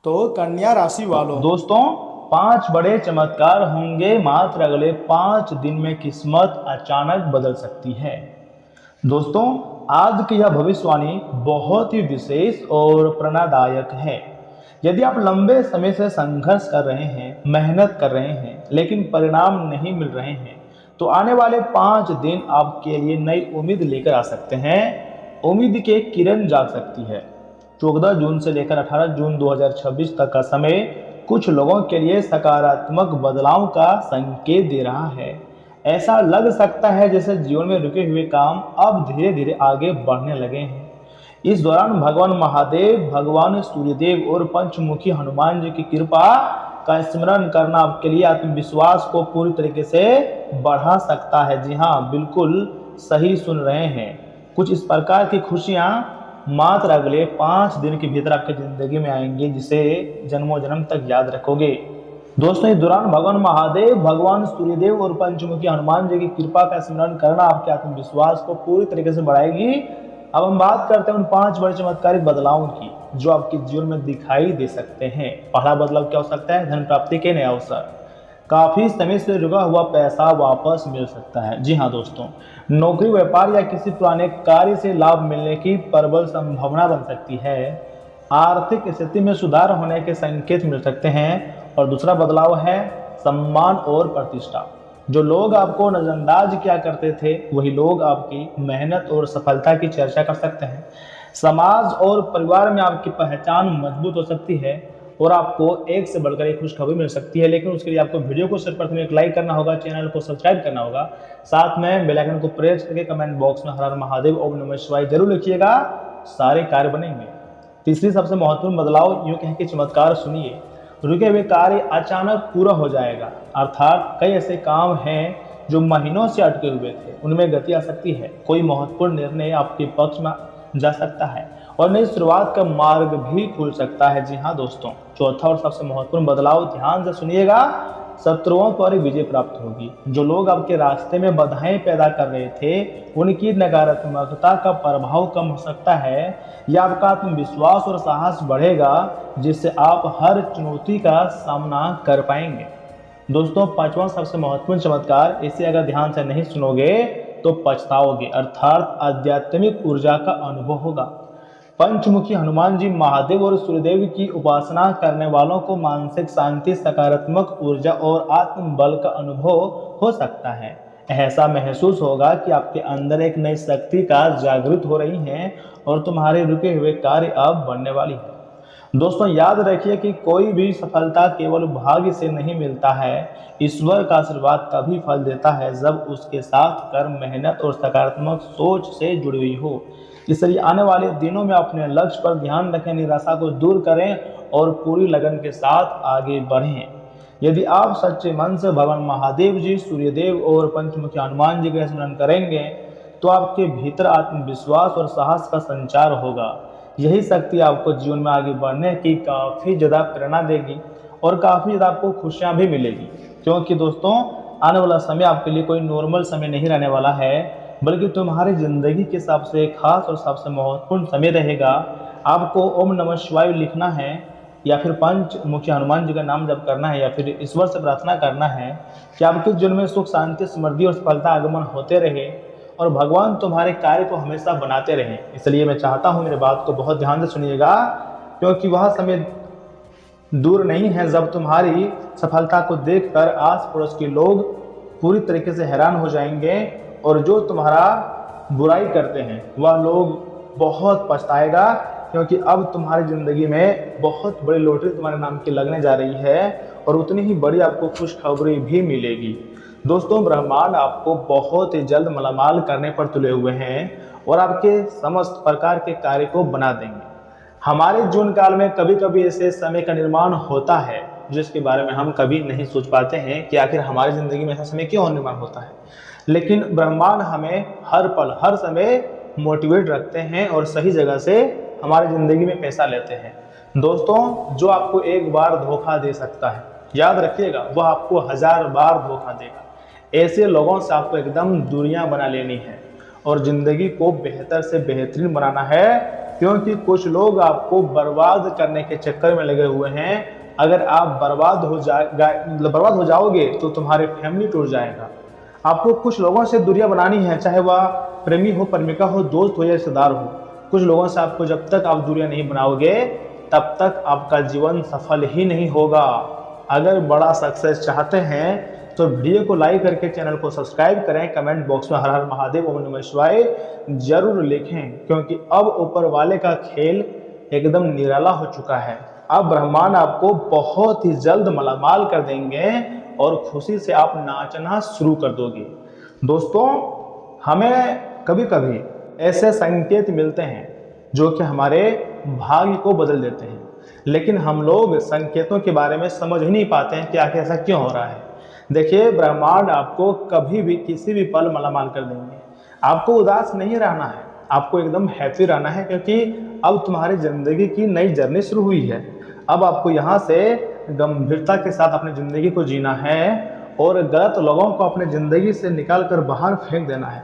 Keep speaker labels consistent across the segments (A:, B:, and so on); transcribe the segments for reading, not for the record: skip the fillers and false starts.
A: तो कन्या राशि वालों,
B: दोस्तों 5 बड़े चमत्कार होंगे मात्र अगले 5 दिन में, किस्मत अचानक बदल सकती है। दोस्तों आज की यह भविष्यवाणी बहुत ही विशेष और प्रेरणादायक है। यदि आप लंबे समय से संघर्ष कर रहे हैं, मेहनत कर रहे हैं, लेकिन परिणाम नहीं मिल रहे हैं, तो आने वाले 5 दिन आपके लिए नई उम्मीद लेकर आ सकते हैं। उम्मीद की एक किरण जाग सकती है। 14 जून से लेकर 18 जून 2026 तक का समय कुछ लोगों के लिए सकारात्मक बदलाव का संकेत दे रहा है। ऐसा लग सकता है जैसे जीवन में रुके हुए काम अब धीरे धीरे आगे बढ़ने लगे हैं। इस दौरान भगवान महादेव, भगवान सूर्यदेव और पंचमुखी हनुमान जी की कृपा का स्मरण करना आपके लिए आत्मविश्वास को पूरी तरीके से बढ़ा सकता है। जी हाँ, बिल्कुल सही सुन रहे हैं। कुछ इस प्रकार की खुशियाँ मात्र अगले 5 दिन के भीतर आपकी जिंदगी में आएंगी, जिसे जन्मों जन्म तक याद रखोगे। दोस्तों इस दौरान भगवान महादेव, भगवान सूर्यदेव और पंचमुखी हनुमान जी की कृपा का स्मरण करना आपके आत्मविश्वास को पूरी तरीके से बढ़ाएगी। अब हम बात करते हैं उन 5 बड़े चमत्कारिक बदलावों की जो आपके जीवन में दिखाई दे सकते हैं। पहला बदलाव क्या हो सकता है? धन प्राप्ति के नए अवसर। काफी समय से रुका हुआ पैसा वापस मिल सकता है। जी हाँ दोस्तों, नौकरी, व्यापार या किसी पुराने कार्य से लाभ मिलने की प्रबल संभावना बन सकती है। आर्थिक स्थिति में सुधार होने के संकेत मिल सकते हैं। और दूसरा बदलाव है सम्मान और प्रतिष्ठा। जो लोग आपको नजरअंदाज किया करते थे, वही लोग आपकी मेहनत और सफलता की चर्चा कर सकते हैं। समाज और परिवार में आपकी पहचान मजबूत हो सकती है और आपको एक से बढ़कर एक खुशखबरी मिल सकती है। लेकिन उसके लिए आपको वीडियो को सर्वप्रथम एक लाइक करना होगा, चैनल को सब्सक्राइब करना होगा, साथ में बेल आइकन को प्रेस करके कमेंट बॉक्स में हर हर महादेव ओम नमः शिवाय जरूर लिखिएगा। सारे कार्य बनेंगे। तीसरी सबसे महत्वपूर्ण बदलाव, यूं कहें कि चमत्कार सुनिए। रुके हुए कार्य अचानक पूरा हो जाएगा। अर्थात कई ऐसे काम हैं जो महीनों से अटके हुए थे, उनमें गति आ सकती है। कोई महत्वपूर्ण निर्णय आपके पक्ष में जा सकता है और नई शुरुआत का मार्ग भी खुल सकता है। जी हाँ दोस्तों, चौथा और सबसे महत्वपूर्ण बदलाव, ध्यान से सुनिएगा, शत्रुओं पर विजय प्राप्त होगी। जो लोग आपके रास्ते में बाधाएं पैदा कर रहे थे, उनकी नकारात्मकता का प्रभाव कम हो सकता है या आपका आत्मविश्वास और साहस बढ़ेगा, जिससे आप हर चुनौती का सामना कर पाएंगे। दोस्तों पांचवा सबसे महत्वपूर्ण चमत्कार, इसे अगर ध्यान से नहीं सुनोगे तो पछताओगे। अर्थात आध्यात्मिक ऊर्जा का अनुभव होगा। पंचमुखी हनुमान जी, महादेव और सूर्यदेव की उपासना करने वालों को मानसिक शांति, सकारात्मक ऊर्जा और आत्मबल का अनुभव हो सकता है। ऐसा महसूस होगा कि आपके अंदर एक नई शक्ति का जागृत हो रही है और तुम्हारे रुके हुए कार्य अब बनने वाली है। दोस्तों याद रखिए कि कोई भी सफलता केवल भाग्य से नहीं मिलता है। ईश्वर का आशीर्वाद तभी फल देता है जब उसके साथ कर्म, मेहनत और सकारात्मक सोच से जुड़ी हुई हो। इसलिए आने वाले दिनों में अपने लक्ष्य पर ध्यान रखें, निराशा को दूर करें और पूरी लगन के साथ आगे बढ़ें। यदि आप सच्चे मन से भगवान महादेव जी, सूर्यदेव और पंचमुखी हनुमान जी का स्मरण करेंगे तो आपके भीतर आत्मविश्वास और साहस का संचार होगा। यही शक्ति आपको जीवन में आगे बढ़ने की काफ़ी ज़्यादा प्रेरणा देगी और काफ़ी ज़्यादा आपको खुशियाँ भी मिलेगी। क्योंकि दोस्तों आने वाला समय आपके लिए कोई नॉर्मल समय नहीं रहने वाला है, बल्कि तुम्हारी ज़िंदगी के सबसे खास और सबसे महत्वपूर्ण समय रहेगा। आपको ओम नमः शिवाय लिखना है या फिर पंचमुखी हनुमान जी का नाम जप करना है या फिर ईश्वर से प्रार्थना करना है कि आपके जीवन में सुख, शांति, समृद्धि और सफलता आगमन होते रहे और भगवान तुम्हारे कार्य को हमेशा बनाते रहें। इसलिए मैं चाहता हूँ मेरी बात को बहुत ध्यान से सुनिएगा, क्योंकि वह समय दूर नहीं है जब तुम्हारी सफलता को देखकर आस पड़ोस के लोग पूरी तरीके से हैरान हो जाएंगे और जो तुम्हारा बुराई करते हैं वह लोग बहुत पछताएगा, क्योंकि अब तुम्हारी ज़िंदगी में बहुत बड़ी लॉटरी तुम्हारे नाम की लगने जा रही है और उतनी ही बड़ी आपको खुशखबरी भी मिलेगी। दोस्तों ब्रह्मांड आपको बहुत ही जल्द मालामाल करने पर तुले हुए हैं और आपके समस्त प्रकार के कार्य को बना देंगे। हमारे जीवन काल में कभी कभी ऐसे समय का निर्माण होता है जिसके बारे में हम कभी नहीं सोच पाते हैं कि आखिर हमारी ज़िंदगी में ऐसा समय क्यों निर्माण होता है। लेकिन ब्रह्मांड हमें हर पल हर समय मोटिवेट रखते हैं और सही जगह से हमारी ज़िंदगी में पैसा लेते हैं। दोस्तों जो आपको एक बार धोखा दे सकता है, याद रखिएगा वह आपको 1000 बार धोखा देगा। ऐसे लोगों से आपको एकदम दूरियां बना लेनी है और ज़िंदगी को बेहतर से बेहतरीन बनाना है। क्योंकि कुछ लोग आपको बर्बाद करने के चक्कर में लगे हुए हैं। अगर आप बर्बाद हो जाओगे तो तुम्हारी फैमिली टूट जाएगा। आपको कुछ लोगों से दूरियां बनानी है, चाहे वह प्रेमी हो, प्रेमिका हो, दोस्त हो या रिश्तेदार हो। कुछ लोगों से आपको जब तक आप दूरियां नहीं बनाओगे तब तक आपका जीवन सफल ही नहीं होगा। अगर बड़ा सक्सेस चाहते हैं तो वीडियो को लाइक करके चैनल को सब्सक्राइब करें। कमेंट बॉक्स में हर हर महादेव ओम नमः शिवाय जरूर लिखें, क्योंकि अब ऊपर वाले का खेल एकदम निराला हो चुका है। अब ब्रह्मांड आपको बहुत ही जल्द मालामाल कर देंगे और खुशी से आप नाचना शुरू कर दोगे। दोस्तों, हमें कभी कभी ऐसे संकेत मिलते हैं जो कि हमारे भाग्य को बदल देते हैं, लेकिन हम लोग संकेतों के बारे में समझ ही नहीं पाते हैं कि आखिर ऐसा क्यों हो रहा है। देखिए, ब्रह्मांड आपको कभी भी किसी भी पल मालामाल कर देंगे। आपको उदास नहीं रहना है, आपको एकदम हैप्पी रहना है, क्योंकि अब तुम्हारी जिंदगी की नई जर्नी शुरू हुई है। अब आपको यहाँ से गंभीरता के साथ अपनी जिंदगी को जीना है और गलत लोगों को अपनी जिंदगी से निकाल कर बाहर फेंक देना है,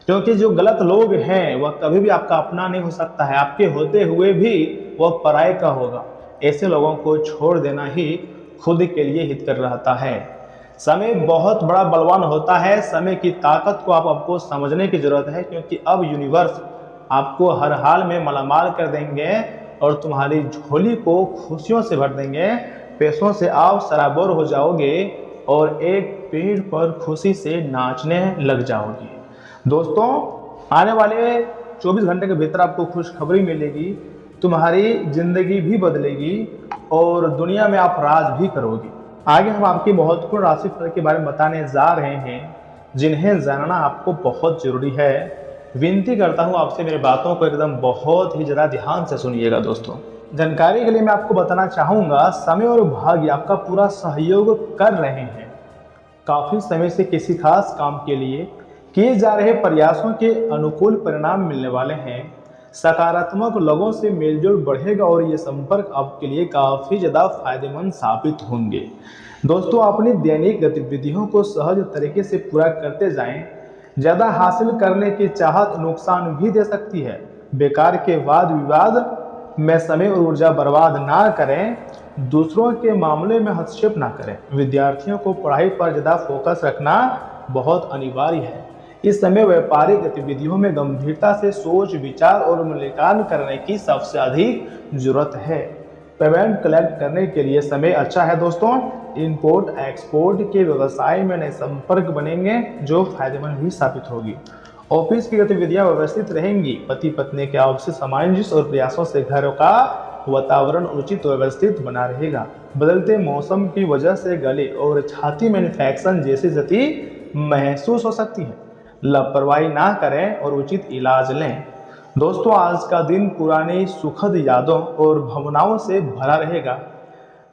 B: क्योंकि जो गलत लोग हैं वह कभी भी आपका अपना नहीं हो सकता है। आपके होते हुए भी वह पराये का होगा। ऐसे लोगों को छोड़ देना ही खुद के लिए हित कर रहता है। समय बहुत बड़ा बलवान होता है। समय की ताकत को आपको समझने की जरूरत है, क्योंकि अब यूनिवर्स आपको हर हाल में मालामाल कर देंगे और तुम्हारी झोली को खुशियों से भर देंगे। पैसों से आप सराबोर हो जाओगे और एक पेड़ पर खुशी से नाचने लग जाओगे। दोस्तों, आने वाले 24 घंटे के भीतर आपको खुशखबरी मिलेगी, तुम्हारी जिंदगी भी बदलेगी और दुनिया में आप राज भी करोगे। आगे हम आपकी महत्वपूर्ण राशिफल के बारे में बताने जा रहे हैं, जिन्हें जानना आपको बहुत जरूरी है। विनती करता हूं आपसे, मेरी बातों को एकदम बहुत ही ज़्यादा ध्यान से सुनिएगा। दोस्तों, जानकारी के लिए मैं आपको बताना चाहूँगा, समय और भाग्य आपका पूरा सहयोग कर रहे हैं। काफ़ी समय से किसी खास काम के लिए किए जा रहे प्रयासों के अनुकूल परिणाम मिलने वाले हैं। सकारात्मक लोगों से मेलजोल बढ़ेगा और ये संपर्क आपके लिए काफ़ी ज़्यादा फायदेमंद साबित होंगे। दोस्तों, अपनी दैनिक गतिविधियों को सहज तरीके से पूरा करते जाएं। ज़्यादा हासिल करने की चाहत नुकसान भी दे सकती है। बेकार के वाद विवाद में समय और ऊर्जा बर्बाद ना करें। दूसरों के मामले में हस्तक्षेप ना करें। विद्यार्थियों को पढ़ाई पर ज़्यादा फोकस रखना बहुत अनिवार्य है। इस समय व्यापारिक गतिविधियों में गंभीरता से सोच विचार और मूल्यांकन करने की सबसे अधिक जरूरत है। पेमेंट कलेक्ट करने के लिए समय अच्छा है। दोस्तों, इंपोर्ट एक्सपोर्ट के व्यवसाय में नए संपर्क बनेंगे जो फायदेमंद भी साबित होगी। ऑफिस की गतिविधियां व्यवस्थित रहेंगी। पति पत्नी के आपसी सामंजस्य और प्रयासों से घर का वातावरण उचित व्यवस्थित बना रहेगा। बदलते मौसम की वजह से गले और छाती में इन्फेक्शन जैसी स्थिति महसूस हो सकती है। लापरवाही ना करें और उचित इलाज लें। दोस्तों, आज का दिन पुरानी सुखद यादों और भावनाओं से भरा रहेगा।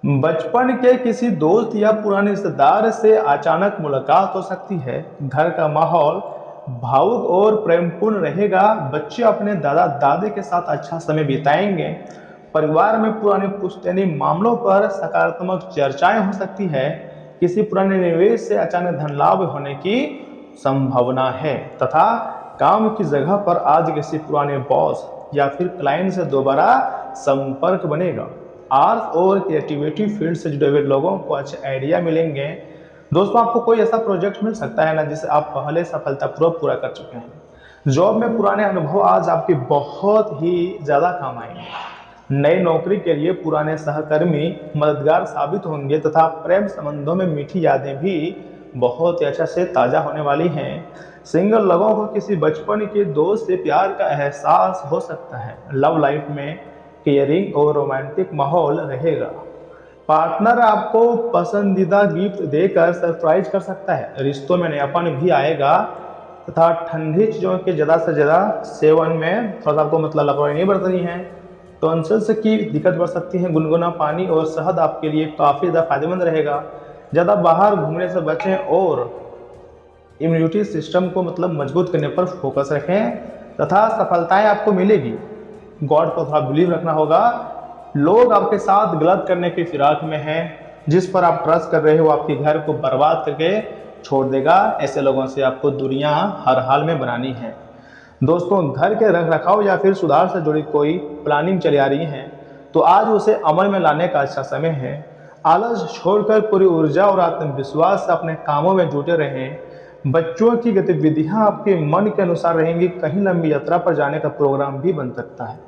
B: बचपन के किसी दोस्त या पुराने रिश्तेदार से अचानक मुलाकात हो सकती है। घर का माहौल भावुक और प्रेमपूर्ण रहेगा। बच्चे अपने दादा दादी के साथ अच्छा समय बिताएंगे। परिवार में पुराने पुश्तैनी मामलों पर सकारात्मक चर्चाएं हो सकती है। किसी पुराने निवेश से अचानक धन लाभ होने की संभावना है तथा काम की जगह पर आज किसी पुराने बॉस या फिर क्लाइंट से दोबारा संपर्क बनेगा। आर्ट और क्रिएटिविटी फील्ड से जुड़े हुए लोगों को अच्छे आइडिया मिलेंगे। दोस्तों, आपको कोई ऐसा प्रोजेक्ट मिल सकता है ना जिसे आप पहले सफलतापूर्वक पूरा कर चुके हैं। जॉब में पुराने अनुभव आज आपके बहुत ही ज़्यादा काम आएंगे। नई नौकरी के लिए पुराने सहकर्मी मददगार साबित होंगे तथा प्रेम संबंधों में मीठी यादें भी बहुत ही अच्छा से ताज़ा होने वाली हैं। सिंगल लोगों को किसी बचपन के दोस्त से प्यार का एहसास हो सकता है। लव लाइफ में केयरिंग और रोमांटिक माहौल रहेगा। पार्टनर आपको पसंदीदा गिफ्ट देकर सरप्राइज कर सकता है। रिश्तों में नयापन भी आएगा तथा ठंडी चीज़ों के ज़्यादा से ज़्यादा सेवन में थोड़ा आपको लापरवाही नहीं बरतनी है। टॉन्सिल्स की दिक्कत बढ़ सकती है। गुनगुना पानी और शहद आपके लिए काफ़ी ज़्यादा फायदेमंद रहेगा। ज़्यादा बाहर घूमने से बचें और इम्यूनिटी सिस्टम को मजबूत करने पर फोकस रखें तथा सफलताएं आपको मिलेगी। गॉड पर थोड़ा बिलीव रखना होगा। लोग आपके साथ गलत करने की फिराक में हैं। जिस पर आप ट्रस्ट कर रहे हो आपके घर को बर्बाद करके छोड़ देगा। ऐसे लोगों से आपको दूरियां हर हाल में बनानी है। दोस्तों, घर के रख रखाव या फिर सुधार से जुड़ी कोई प्लानिंग चली आ रही है तो आज उसे अमल में लाने का अच्छा समय है। आलस छोड़कर पूरी ऊर्जा और आत्मविश्वास से अपने कामों में जुटे रहें। बच्चों की गतिविधियां आपके मन के अनुसार रहेंगी। कहीं लंबी यात्रा पर जाने का प्रोग्राम भी बन सकता है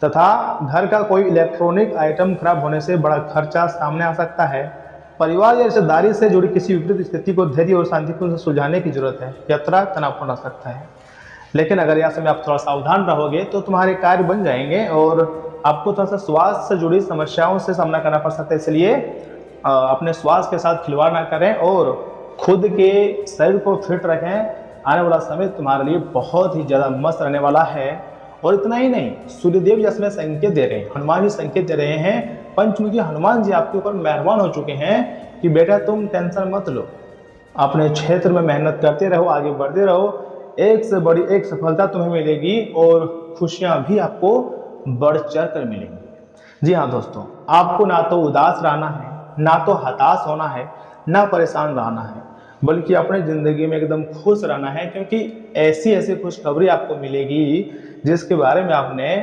B: तथा घर का कोई इलेक्ट्रॉनिक आइटम खराब होने से बड़ा खर्चा सामने आ सकता है। परिवार या रिश्तेदारी से जुड़ी किसी विपरीत स्थिति को धैर्य और शांतिपूर्ण से सुलझाने की जरूरत है। यात्रा तनावपूर्ण हो सकता है, लेकिन अगर यह समय आप थोड़ा सावधान रहोगे तो तुम्हारे कार्य बन जाएंगे और आपको थोड़ा सा स्वास्थ्य से जुड़ी समस्याओं से सामना करना पड़ सकता है। इसलिए अपने स्वास्थ्य के साथ खिलवाड़ ना करें और खुद के शरीर को फिट रखें। आने वाला समय तुम्हारे लिए बहुत ही ज़्यादा मस्त रहने वाला है। और इतना ही नहीं, सूर्यदेव इसमें संकेत दे रहे हैं, हनुमान जी संकेत दे रहे हैं। पंचमुखी हनुमान जी आपके ऊपर मेहरबान हो चुके हैं कि बेटा तुम टेंशन मत लो, अपने क्षेत्र में मेहनत करते रहो, आगे बढ़ते रहो। एक से बड़ी एक सफलता तुम्हें मिलेगी और खुशियां भी आपको बढ़ चढ़ कर मिलेंगी। जी हाँ दोस्तों, आपको ना तो उदास रहना है, ना तो हताश होना है, ना परेशान रहना है, बल्कि अपने जिंदगी में एकदम खुश रहना है, क्योंकि ऐसी ऐसी खुशखबरी आपको मिलेगी जिसके बारे में आपने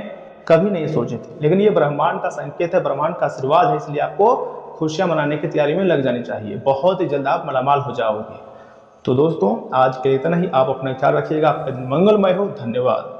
B: कभी नहीं सोची थी। लेकिन ये ब्रह्मांड का संकेत है, ब्रह्मांड का आशीर्वाद है, इसलिए आपको खुशियां मनाने की तैयारी में लग जानी चाहिए। बहुत ही जल्द आप मालामाल हो जाओगे। तो दोस्तों, आज के लिए इतना ही। आप अपना ख्याल रखिएगा। आपका दिन मंगलमय हो। धन्यवाद।